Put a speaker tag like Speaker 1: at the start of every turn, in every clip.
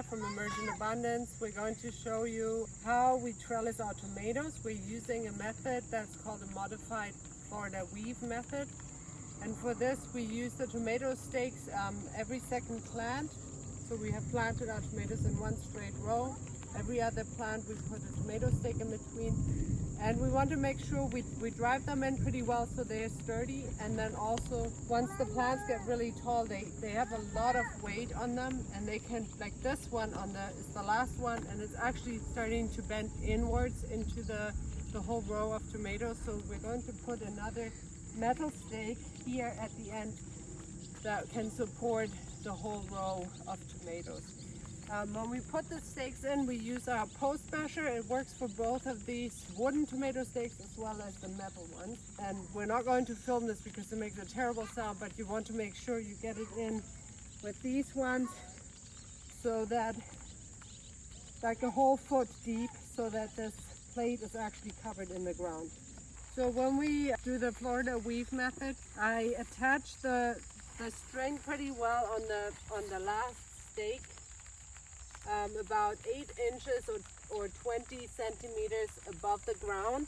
Speaker 1: from Emergent Abundance. We're going to show you how we trellis our tomatoes. We're using a method that's called a modified Florida weave method. And for this we use the tomato stakes every second plant. So we have planted our tomatoes in one straight row. Every other plant we put a tomato stake in between. And we want to make sure we drive them in pretty well so they're sturdy. And then also, once the plants get really tall, they have a lot of weight on them, and they can, like this one is the last one, and it's actually starting to bend inwards into the whole row of tomatoes. So we're going to put another metal stake here at the end that can support the whole row of tomatoes. When we put the stakes in, we use our post measure. It works for both of these wooden tomato stakes as well as the metal ones. And we're not going to film this because it makes a terrible sound, but you want to make sure you get it in with these ones so that, like a whole foot deep, so that this plate is actually covered in the ground. So when we do the Florida weave method, I attach the string pretty well on the last stake. About 8 inches or 20 centimeters above the ground.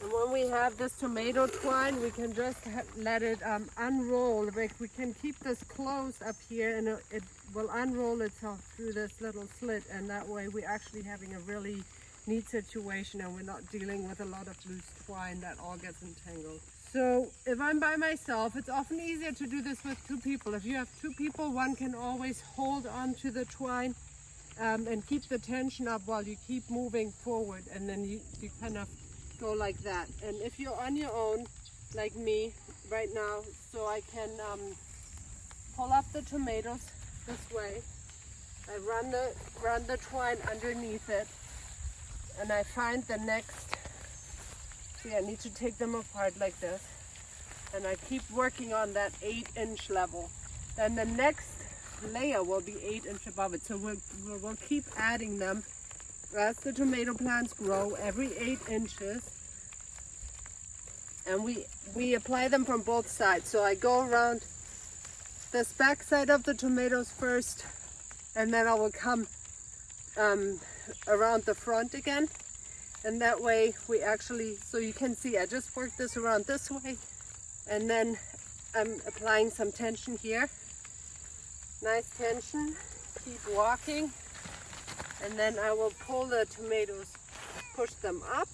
Speaker 1: And when we have this tomato twine, we can just let it unroll. Like, we can keep this closed up here, and it will unroll itself through this little slit, and that way we're actually having a really neat situation, and we're not dealing with a lot of loose twine that all gets entangled. So if I'm by myself, it's often easier to do this with 2 people. If you have 2 people, one can always hold on to the twine and keep the tension up while you keep moving forward, and then you kind of go like that. And if you're on your own, like me right now, so I can pull up the tomatoes this way. I run the twine underneath it, and I find the next. See, I need to take them apart like this, and I keep working on that 8-inch level. Then the next layer will be 8 inches above it. So we'll keep adding them as the tomato plants grow every 8 inches. And we apply them from both sides. So I go around this back side of the tomatoes first, and then I will come around the front again. And that way we actually, so you can see, I just work this around this way, and then I'm applying some tension here. Nice tension, keep walking, and then I will pull the tomatoes, push them up.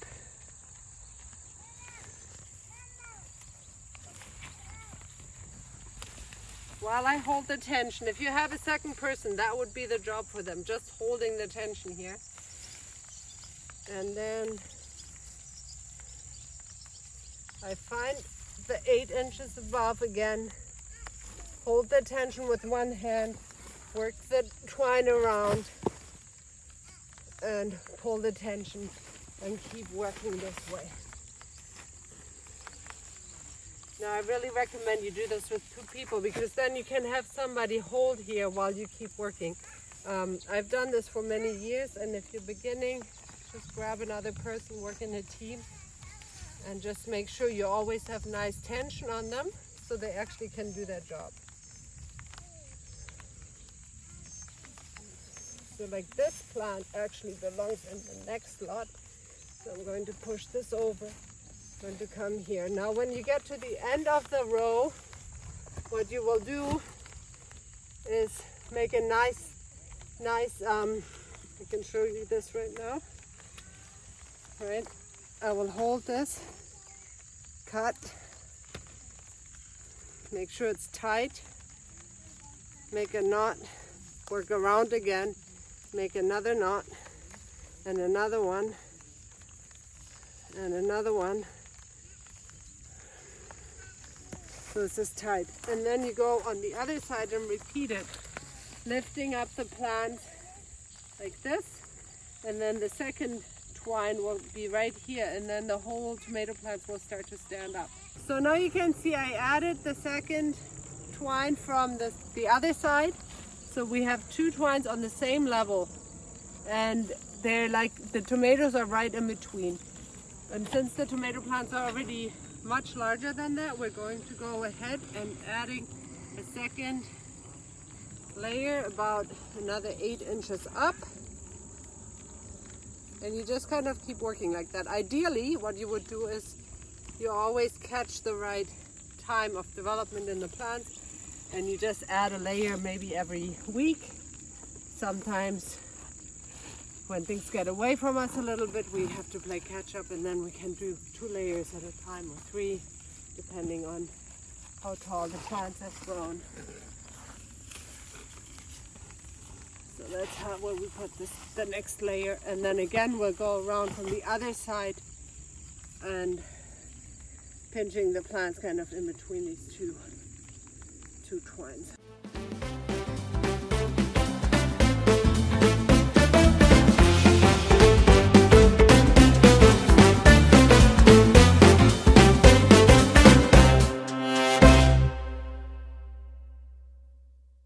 Speaker 1: While I hold the tension, if you have a second person, that would be the job for them, just holding the tension here. And then I find the 8 inches above again, hold the tension with one hand, work the twine around, and pull the tension and keep working this way. Now I really recommend you do this with 2 people, because then you can have somebody hold here while you keep working. I've done this for many years, and if you're beginning, just grab another person, work in a team, and just make sure you always have nice tension on them so they actually can do their job. So like this plant actually belongs in the next lot. So I'm going to push this over. I'm going to come here. Now when you get to the end of the row, what you will do is make a nice, I can show you this right now. Right, I will hold this, cut, make sure it's tight, make a knot, work around again, make another knot, and another one, and another one. So this is tight. And then you go on the other side and repeat it, lifting up the plant like this, and then the second twine will be right here, and then the whole tomato plants will start to stand up. So now you can see I added the second twine from the other side. So we have 2 twines on the same level, and they're like, the tomatoes are right in between. And since the tomato plants are already much larger than that, we're going to go ahead and adding a second layer about another 8 inches up. And you just kind of keep working like that. Ideally, what you would do is you always catch the right time of development in the plants, and you just add a layer maybe every week. Sometimes when things get away from us a little bit, we have to play catch up, and then we can do 2 layers at a time or 3, depending on how tall the plants have grown. So that's how where we put the next layer, and then again we'll go around from the other side and pinching the plants kind of in between these two twines.